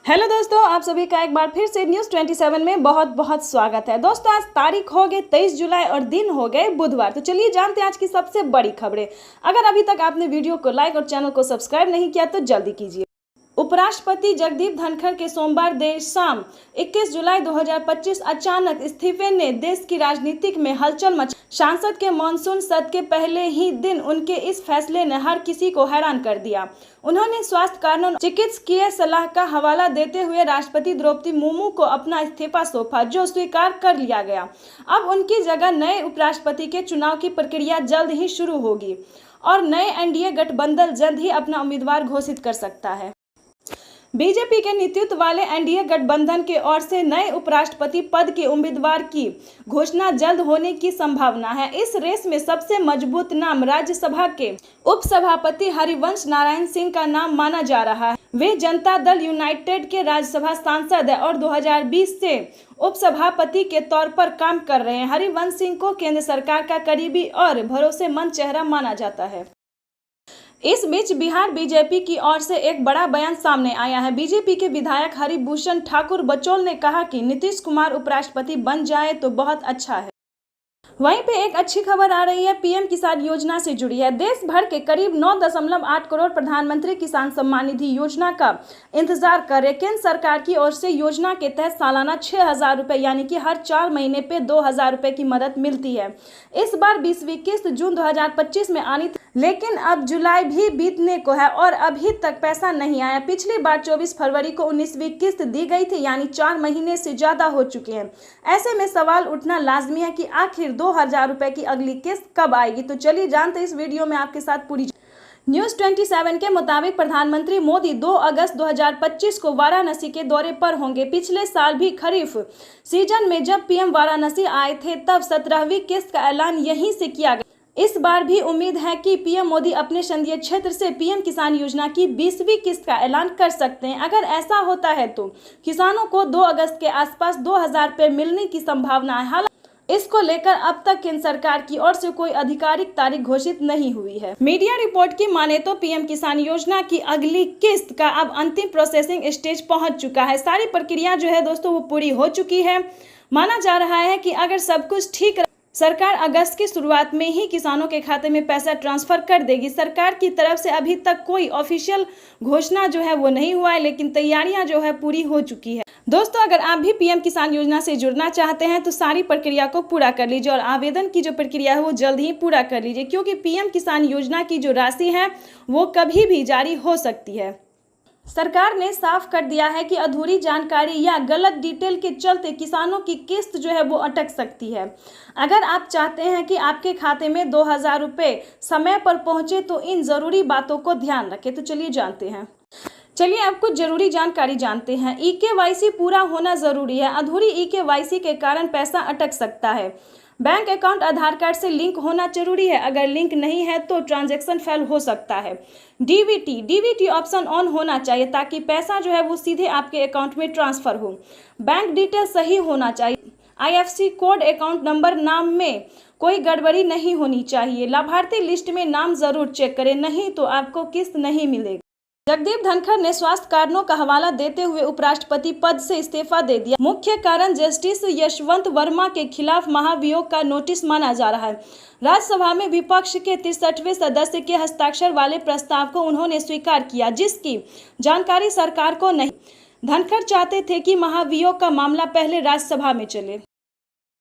Hello दोस्तों, आप सभी का एक बार फिर से न्यूज़ 27 में बहुत बहुत स्वागत है। दोस्तों, आज तारीख हो गई 23 जुलाई और दिन हो गए बुधवार। तो चलिए जानते हैं आज की सबसे बड़ी खबरें। अगर अभी तक आपने वीडियो को लाइक और चैनल को सब्सक्राइब नहीं किया तो जल्दी कीजिए। उपराष्ट्रपति जगदीप धनखड़ के सोमवार देर शाम 21 जुलाई 2025 अचानक इस्तीफे ने देश की राजनीति में हलचल मचा। संसद के मानसून सत्र के पहले ही दिन उनके इस फैसले ने हर किसी को हैरान कर दिया। उन्होंने स्वास्थ्य कारणों चिकित्सकीय सलाह का हवाला देते हुए राष्ट्रपति द्रौपदी मुर्मू को अपना इस्तीफा सौंपा, जो स्वीकार कर लिया गया। अब उनकी जगह नए उपराष्ट्रपति के चुनाव की प्रक्रिया जल्द ही शुरू होगी और नए एनडीए गठबंधन जल्द ही अपना उम्मीदवार घोषित कर सकता है। बीजेपी के नेतृत्व वाले एनडीए गठबंधन के ओर से नए उपराष्ट्रपति पद के उम्मीदवार की घोषणा जल्द होने की संभावना है। इस रेस में सबसे मजबूत नाम राज्यसभा के उपसभापति हरिवंश नारायण सिंह का नाम माना जा रहा है। वे जनता दल यूनाइटेड के राज्यसभा सांसद है और 2020 से उपसभापति के तौर पर काम कर रहे हैं। हरिवंश सिंह को केंद्र सरकार का करीबी और भरोसेमंद चेहरा माना जाता है। इस बीच बिहार बीजेपी की ओर से एक बड़ा बयान सामने आया है। बीजेपी के विधायक हरिभूषण ठाकुर बचौल ने कहा कि नीतीश कुमार उपराष्ट्रपति बन जाए तो बहुत अच्छा है। वहीं पे एक अच्छी खबर आ रही है, पीएम किसान योजना से जुड़ी है। देश भर के करीब 9.8 करोड़ प्रधानमंत्री किसान सम्मान निधि योजना का इंतजार कर रहे। केंद्र सरकार की ओर से योजना के तहत सालाना 6,000 रुपए यानी कि हर 4 महीने पे 2,000 रुपए की मदद मिलती है। इस बार 20वीं किस्त जून 2025 में आनी थी, लेकिन अब जुलाई भी बीतने को है और अभी तक पैसा नहीं आया। पिछली बार 24 फरवरी को 19वीं किस्त दी गई थी, यानी 4 महीने से ज्यादा हो चुके हैं। ऐसे में सवाल उठना लाजमी है कि आखिर 2,000 रुपए की अगली किस्त कब आएगी। तो चलिए जानते हैं इस वीडियो में आपके साथ पूरी। न्यूज़ 27 के मुताबिक प्रधानमंत्री मोदी 2 अगस्त 2025 को वाराणसी के दौरे पर होंगे। पिछले साल भी खरीफ सीजन में जब पीएम वाराणसी आए थे तब 17वीं किस्त का ऐलान यहीं से किया गया। इस बार भी उम्मीद है कि पीएम मोदी अपने संसदीय क्षेत्र से पीएम किसान योजना की 20वीं किस्त का ऐलान कर सकते हैं। अगर ऐसा होता है तो किसानों को 2 अगस्त के आसपास 2,000 रुपए मिलने की संभावना है। हालांकि इसको लेकर अब तक केंद्र सरकार की ओर से कोई आधिकारिक तारीख घोषित नहीं हुई है। मीडिया रिपोर्ट की माने तो पीएम किसान योजना की अगली किस्त का अब अंतिम प्रोसेसिंग स्टेज पहुंच चुका है। सारी प्रक्रिया जो है दोस्तों वो पूरी हो चुकी है। माना जा रहा है कि अगर सब कुछ ठीक सरकार अगस्त की शुरुआत में ही किसानों के खाते में पैसा ट्रांसफर कर देगी। सरकार की तरफ से अभी तक कोई ऑफिशियल घोषणा जो है वो नहीं हुआ है, लेकिन तैयारियां जो है पूरी हो चुकी है। दोस्तों, अगर आप भी पीएम किसान योजना से जुड़ना चाहते हैं तो सारी प्रक्रिया को पूरा कर लीजिए और आवेदन की जो प्रक्रिया है वो जल्द ही पूरा कर लीजिए, क्योंकि पीएम किसान योजना की जो राशि है वो कभी भी जारी हो सकती है। सरकार ने साफ कर दिया है कि अधूरी जानकारी या गलत डिटेल के चलते किसानों की किस्त जो है वो अटक सकती है। अगर आप चाहते हैं कि आपके खाते में 2,000 रुपए समय पर पहुंचे तो इन जरूरी बातों को ध्यान रखें। तो चलिए जानते हैं। चलिए अब कुछ जरूरी जानकारी जानते हैं। ईकेवाईसी पूरा होना जरूरी है। अधूरी ईकेवाईसी के कारण पैसा अटक सकता है। बैंक अकाउंट आधार कार्ड से लिंक होना जरूरी है। अगर लिंक नहीं है तो ट्रांजैक्शन फेल हो सकता है। डीबीटी ऑप्शन ऑन होना चाहिए ताकि पैसा जो है वो सीधे आपके अकाउंट में ट्रांसफर हो। बैंक डिटेल सही होना चाहिए। आईएफएससी कोड अकाउंट नंबर नाम में कोई गड़बड़ी नहीं होनी चाहिए। लाभार्थी लिस्ट में नाम जरूर चेक करें, नहीं तो आपको किस्त नहीं मिलेगी। जगदीप धनखड़ ने स्वास्थ्य कारणों का हवाला देते हुए उपराष्ट्रपति पद से इस्तीफा दे दिया। मुख्य कारण जस्टिस यशवंत वर्मा के खिलाफ महाभियोग का नोटिस माना जा रहा है। राज्यसभा में विपक्ष के 63वें सदस्य के हस्ताक्षर वाले प्रस्ताव को उन्होंने स्वीकार किया, जिसकी जानकारी सरकार को नहीं। धनखड़ चाहते थे कि महाभियोग का मामला पहले राज्यसभा में चले।